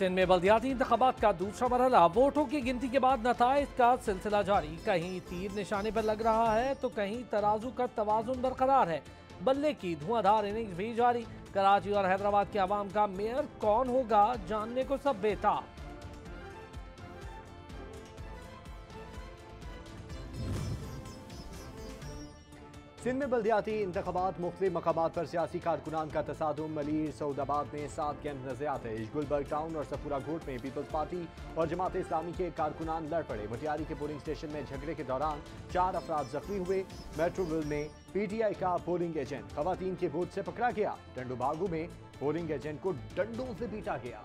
सिंध में बल्दियाती इंतखाबात का दूसरा मरहला, वोटों की गिनती के बाद नताइज का सिलसिला जारी। कहीं तीर निशाने पर लग रहा है तो कहीं तराजू का तवाजुन बरकरार है। बल्ले की धुआंधार इनिंग्स भी जारी। कराची और हैदराबाद के अवाम का मेयर कौन होगा, जानने को सब बेताब। सिंध में बल्दियाती इंतखाबात, मुख्तलिफ मकामात पर सियासी कारकुनान का तसादुम। मलीर सऊदाबाद में 7 कैंप नजर आते हैं। गुलबर्ग टाउन और सफूरा घोट में पीपल्स पार्टी और जमात इस्लामी के कारकुनान लड़ पड़े। मटियारी के पोलिंग स्टेशन में झगड़े के दौरान 4 अफराद जख्मी हुए। मेट्रोविल में PTI का पोलिंग एजेंट खवातीन के बूथ से पकड़ा गया। डंडूबागू में पोलिंग एजेंट को डंडों से पीटा गया।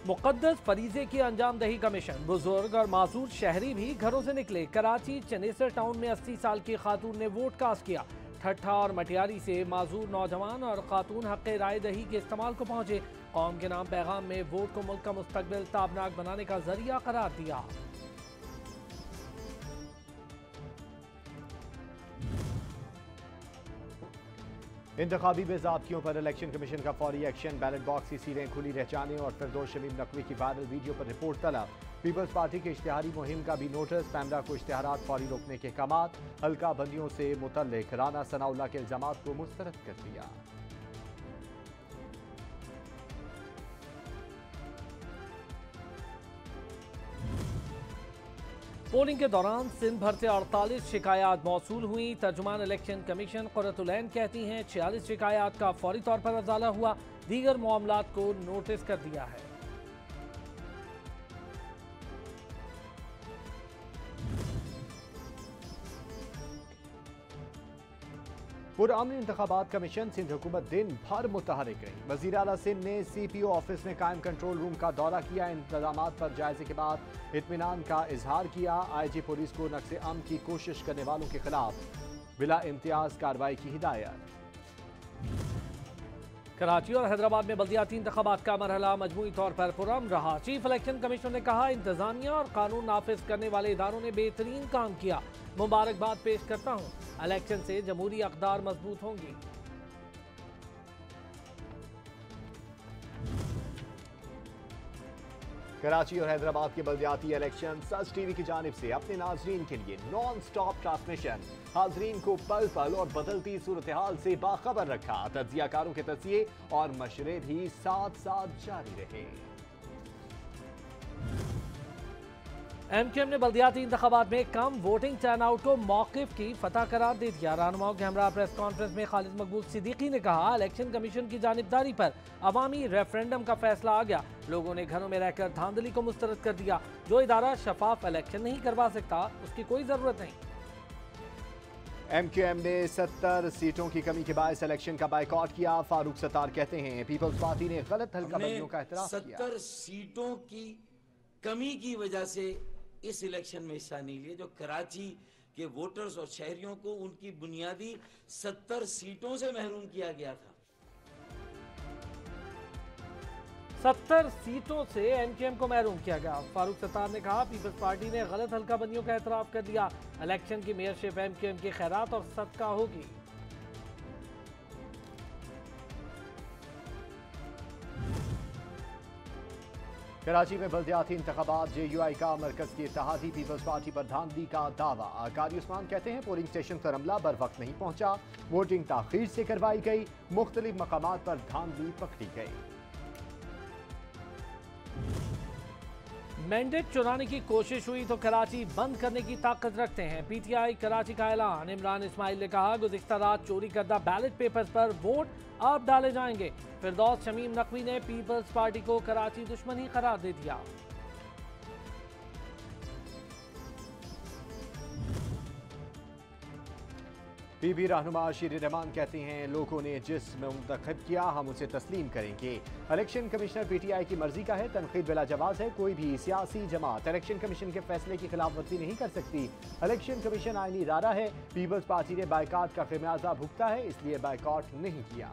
मुकद्दस फरीजे की अंजाम दही का मिशन, बुजुर्ग और माजूर शहरी भी घरों से निकले। कराची चनेसर टाउन में 80 साल की खातून ने वोट कास्ट किया। ठट्ठा और मटियारी से माजूर नौजवान और खातून हक़ राय दही के इस्तेमाल को पहुंचे। कौम के नाम पैगाम में वोट को मुल्क का मुस्तकबिल ताबनाक बनाने का जरिया करार दिया। इंतखाबी बेज़ाब्तियों पर इलेक्शन कमीशन का फौरी एक्शन। बैलेट बॉक्स की सीलें खुली रह जाने और फिरदौस शमीम नकवी की वायरल वीडियो पर रिपोर्ट तलब। पीपल्स पार्टी के इश्तिहारी मुहिम का भी नोटिस। पैमरा को इश्तिहारात फौरी रोकने के अहकामात। हल्का बंदियों से मुतल्लिक राना सनाउल्लाह के इल्जामात को मुस्तरद कर दिया। पोलिंग के दौरान सिंध भर से 48 शिकायत मौसूल हुई। तर्जुमान इलेक्शन कमीशन कुर्रतुलैन कहती हैं 46 शिकायत का फौरी तौर पर अजाला हुआ। दीगर मामलात को नोटिस कर दिया है। पुरअमन इंतखाबात कमीशन सिंध हुकूमत दिन भर मुतहरिक रही। वज़ीर आला सिंध ने CPO ऑफिस में कायम कंट्रोल रूम का दौरा किया। इंतजामात पर जायजे के बाद इत्मीनान का इजहार किया। IG पुलिस को नक्शे अमन की कोशिश करने वालों के खिलाफ बिला इम्तियाज कार्रवाई की हिदायत। कराची और हैदराबाद में बल्दियाती इंतखाबात का मरहला मजमूई तौर पर पुरअमन रहा। चीफ इलेक्शन कमिश्नर ने कहा इंतजामिया और कानून नाफिज करने वाले इदारों ने बेहतरीन काम किया। मुबारकबाद पेश करता हूँ। इलेक्शन से जमहूरी अक़दार मजबूत होंगी। कराची और हैदराबाद के बल्दियाती इलेक्शन सच TV की जानिब से अपने नाजरीन के लिए नॉन स्टॉप ट्रांसमिशन। हाजरीन को पल पल और बदलती सूरत हाल से बाखबर रखा। तज्जियाकारों के तज्जिए और मशरे भी साथ साथ जारी रहे। MQM ने बल्दियाती इंतखाबात में कम वोटिंग टर्नआउट को मौक़िफ़ की फतह करार दे दिया। रहनुमाओं के हमरा प्रेस कॉन्फ्रेंस में खालिद मकबूल सिद्दीकी ने कहा इलेक्शन कमीशन की जानिबदारी पर अवामी रेफरेंडम का फैसला आ गया। लोगों ने घरों में रहकर धांधली को मुस्तरद कर दिया। जो इदारा शफाफ इलेक्शन नहीं करवा सकता उसकी कोई ज़रूरत नहीं। MQM ने 70 सीटों की कमी के बायस इलेक्शन का बायकॉट किया। फारूक सत्तार कहते हैं पीपल्स पार्टी ने गलत हल्का बंदियों का एतराफ़ किया। 70 सीटों की कमी की वजह से इस इलेक्शन में हिस्सा नहीं लिए। जो कराची के वोटर्स और शहरियों को उनकी बुनियादी 70 सीटों से महरूम किया गया था। 70 सीटों से MQM को महरूम किया गया। फारूक सत्तार ने कहा पीपल्स पार्टी ने गलत हल्का बंदियों का एतराफ़ कर दिया। इलेक्शन की मेयरशिप MQM की खैरात और सदका होगी। कराची में बल्दियाती इंतखाबात JUI का मरकज की इत्तेहादी पीपल्स पार्टी पर धांधली का दावा। कारी उस्मान कहते हैं पोलिंग स्टेशन पर अमला बर वक्त नहीं पहुंचा। वोटिंग ताखीर से करवाई गई। मुख्तलिफ मकामात पर धांधली पकड़ी गई। मैंडेट चुराने की कोशिश हुई तो कराची बंद करने की ताकत रखते हैं। PTI कराची का ऐलान। इमरान इस्माइल ने कहा गुज़िश्ता रात चोरी करदा बैलेट पेपर्स पर वोट अब डाले जाएंगे। फिरदौस शमीम नकवी ने पीपल्स पार्टी को कराची दुश्मन ही करार दे दिया। PB रहनुमा शीर रहमान कहते हैं लोगों ने जिस मुंतखब किया हम उसे तस्लीम करेंगे। इलेक्शन कमिश्नर PTI की मर्जी का है। तनकीद बिला जवाब है। कोई भी सियासी जमात इलेक्शन कमीशन के फैसले की खिलाफ वर्जी नहीं कर सकती। इलेक्शन कमीशन आईनी इदारा है। पीपल्स पार्टी ने बायकॉट का खमियाजा भुगता है, इसलिए बायकॉट नहीं किया।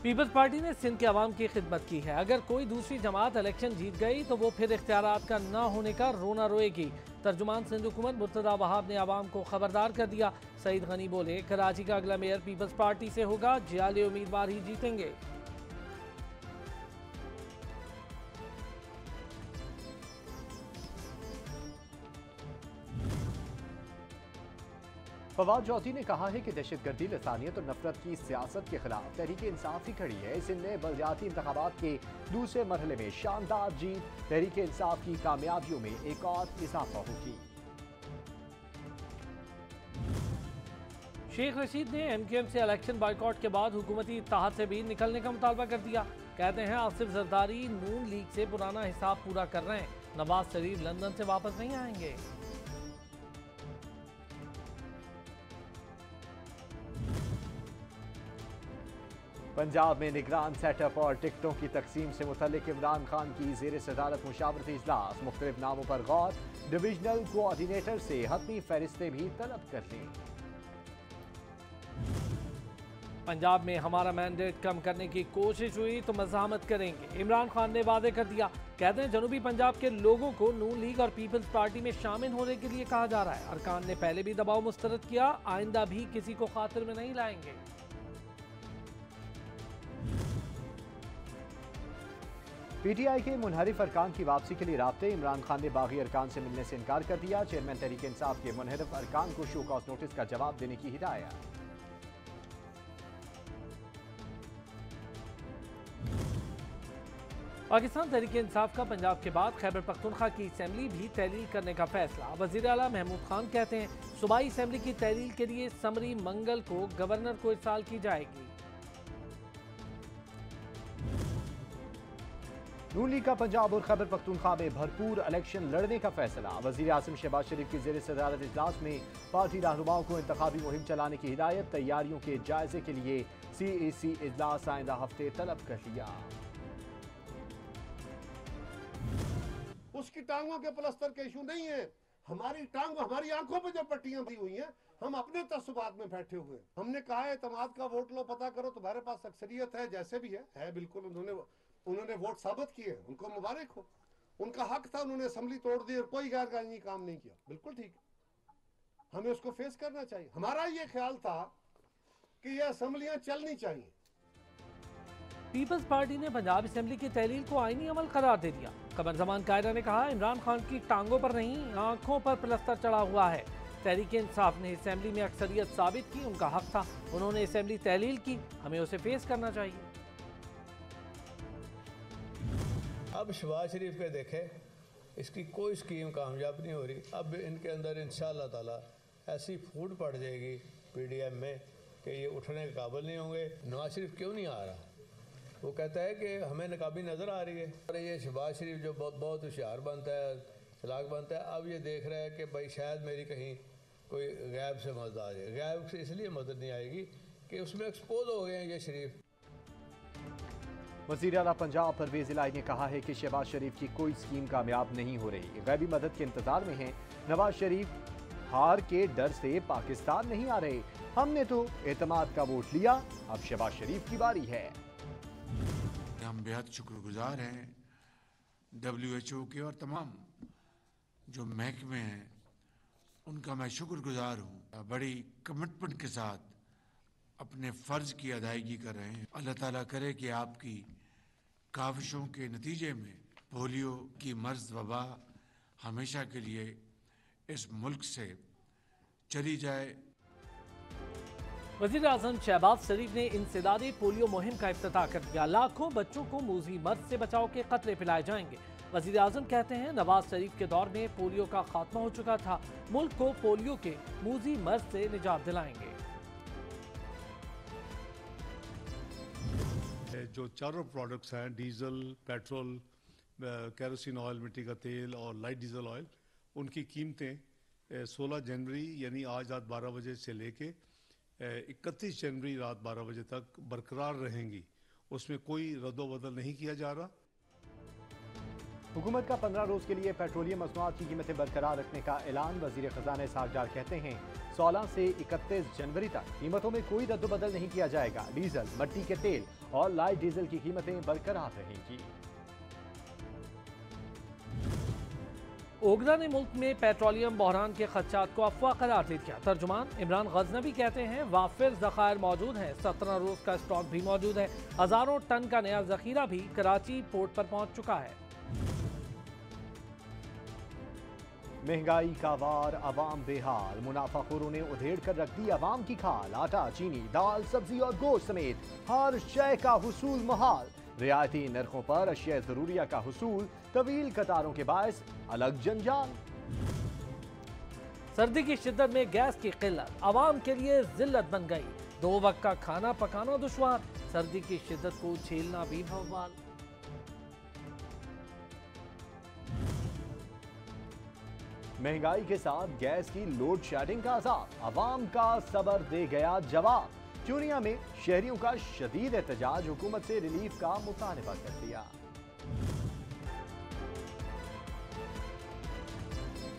पीपल्स पार्टी ने सिंध के अवाम की खिदमत की है। अगर कोई दूसरी जमात इलेक्शन जीत गई तो वो फिर इख्तियारात का न होने का रोना रोएगी। तर्जुमान सिंध हुकूमत मुर्तदा वहाब ने आवाम को खबरदार कर दिया। सईद गनी बोले, कराची का अगला मेयर पीपल्स पार्टी से होगा, जियाले उम्मीदवार ही जीतेंगे। फवाद चौधरी ने कहा है कि दहशतगर्दी, लसानियत और नफरत की सियासत के खिलाफ तहरीक इंसाफ ही खड़ी है। सिंध में बलदियाती इंतखाबात के दूसरे मरहले में शानदार जीत, तहरीक इंसाफ की कामयाबियों में एक और इजाफा होगी। शेख रशीद ने MQM से इलेक्शन बाइकआउट के बाद हुकूमती इत्तेहाद से भी निकलने का मुतालबा कर दिया। कहते हैं आसिफ जरदारी नून लीग से पुराना हिसाब पूरा कर रहे हैं, नवाज शरीफ लंदन से वापस नहीं आएंगे। पंजाब में निगरान सेटअप और टिकटों की तकसीम से मुतल्लिक इमरान खान की ज़ेर सदारत मुशावरती इजलास, मुख्तलिफ नामों पर गौर, डिविजनल कोऑर्डिनेटर से हतमी फहरिस्तें भी तलब कर ली। पंजाब में हमारा मैंडेट कम करने की कोशिश हुई तो मज़ाहमत करेंगे, इमरान खान ने वादे कर दिया। कहते हैं जनूबी पंजाब के लोगों को नून लीग और पीपल्स पार्टी में शामिल होने के लिए कहा जा रहा है। अरकान ने पहले भी दबाव मुस्तरद किया, आइंदा भी किसी को खातिर में नहीं लाएंगे। PTI के मुनहरिफ अरकान की वापसी के लिए राब्ते, इमरान खान ने बागी अरकान से मिलने से इनकार कर दिया। चेयरमैन तहरीक इंसाफ के मुनहरिफ अरकान को शो कॉज नोटिस का जवाब देने की हिदायत। पाकिस्तान तहरीक इंसाफ का पंजाब के बाद खैबर पख्तूनख्वा की असम्बली भी तहलील करने का फैसला। वज़ीर आला महमूद खान कहते हैं सूबाई असम्बली की तहलील के लिए समरी मंगल को गवर्नर को इरसाल की जाएगी। नून लीग का पंजाब और खैबर पख्तूनख्वा में भरपूर इलेक्शन लड़ने का फैसला। वज़ीर आज़म शहबाज शरीफ की ज़ेर सदारत इजलास में पार्टी रहनुमाओं को इंतखाबी मुहिम चलाने की हिदायत। तैयारियों के जायजे के लिए CAC इजलास आइंदा हफ्ते तलब कर लिया। उसकी टांगों के प्लस्तर के इशू नहीं है, हमारी टांग, हमारी आंखों पे जो पट्टियां दी हुई हैं, हम अपने तस्सुबात में बैठे हुए हैं। हमने कहा है एतमाद का वोट लो, पता करो, तुम्हारे पास अक्सरियत है, जैसे भी है बिल्कुल। उन्होंने वोट साबित किए, उनको मुबारक हो, उनका हक था, उन्होंने असेंबली तोड़ दी और कोई गैर कानूनी काम नहीं किया, बिल्कुल ठीक है, हमें उसको फेस करना चाहिए। हमारा ये ख्याल था कि ये असेंबलियां चलनी चाहिए। पीपल्स पार्टी ने पंजाब असेंबली की तहलील को आईनी अमल करार दे दिया। कमर जमान कायदा ने कहा इमरान खान की टांगों पर नहीं, आंखों पर प्लस्तर चढ़ा हुआ है। तहरीक इंसाफ ने असेंबली में अक्सरियत साबित की, उनका हक था, उन्होंने असेंबली तहलील की, हमें उसे फेस करना चाहिए। अब शहबाज शरीफ के देखें, इसकी कोई स्कीम कामयाब नहीं हो रही। अब इनके अंदर इंशाअल्लाह ताला ऐसी फूट पड़ जाएगी PDM में कि ये उठने के काबिल नहीं होंगे। नवाज शरीफ क्यों नहीं आ रहा? वो कहता है कि हमें नकाबी नज़र आ रही है। और ये शहबाज शरीफ जो बहुत होशियार बनता है, चलाक बनता है, अब ये देख रहा है कि भाई शायद मेरी कहीं कोई गैब से मदद आ जाए। गैब से इसलिए मदद नहीं आएगी कि उसमें एक्सपोज हो गए हैं ये शरीफ। वज़ीर आला पंजाब परवेज़ इलाही ने कहा है कि शहबाज शरीफ की कोई स्कीम कामयाब नहीं हो रही, गैबी मदद के इंतजार में हैं। नवाज शरीफ हार के डर से पाकिस्तान नहीं आ रहे, हमने तो एतमाद का वोट लिया, अब शहबाज शरीफ की बारी है। हम बेहद शुक्रगुजार हैं WHO के और तमाम जो महकमे हैं उनका मैं शुक्रगुजार हूँ। बड़ी कमिटमेंट के साथ अपने फ़र्ज़ की अदायगी कर रहे हैं। अल्लाह ताला करे कि आपकी काविशों के नतीजे में पोलियो की मर्ज़ वबा हमेशा के लिए इस मुल्क से चली जाए। वज़ीर आज़म शहबाज शरीफ ने इंसदादी पोलियो मुहिम का इफ्तिताह कर दिया। लाखों बच्चों को मूजी मर्ज से बचाव के कतरे पिलाए जाएंगे। वज़ीर आज़म कहते हैं नवाज शरीफ के दौर में पोलियो का खात्मा हो चुका था, मुल्क को पोलियो के मूजी मर्ज से निजात दिलाएंगे। जो चारों प्रोडक्ट्स हैं, डीजल, पेट्रोल, केरोसिन ऑयल, मिट्टी का तेल और लाइट डीजल ऑयल, उनकी कीमतें 16 जनवरी यानी आज रात 12 बजे से लेके 31 जनवरी रात 12 बजे तक बरकरार रहेंगी। उसमें कोई रद्दोबदल नहीं किया जा रहा। हुकूमत का 15 रोज के लिए पेट्रोलियम मसनूआत की कीमतें बरकरार रखने का ऐलान। वजीर खजाना इसहाक डार कहते हैं 16 से 31 जनवरी तक कीमतों में कोई रद्दोबदल नहीं किया जाएगा। डीजल, मिट्टी के तेल और लाइट डीजल की कीमतें बरकरार रहेंगी। ओगरा ने मुल्क में पेट्रोलियम बहरान के खदशात को अफवाह करार दे दिया। तर्जुमान इमरान गजनवी कहते हैं वाफिर ज़खायर मौजूद हैं, 17 रोज का स्टॉक भी मौजूद है। हजारों टन का नया जखीरा भी कराची पोर्ट पर पहुंच चुका है। महंगाई का वार, अवाम बेहाल। मुनाफाखोरों ने उधेड़ कर रख दी अवाम की खाल। आटा, चीनी, दाल, सब्जी और गोश्त समेत हर शय का हुसूल मुहाल। रियायती नरखों पर अशिया जरूरिया का हुसूल, तवील कतारों के बायस अलग जंजाल। सर्दी की शिद्दत में गैस की किल्लत अवाम के लिए जिल्लत बन गई। 2 वक्त का खाना पकाना दुश्वार, सर्दी की शिद्दत को झेलना भी भव्वाल। महंगाई के साथ गैस की लोड शेडिंग का अजाब, अवाम का सबर दे गया जवाब। चूनिया में शहरियों का शदीद एहतजाज, हुकूमत से रिलीफ का मुतालबा कर दिया।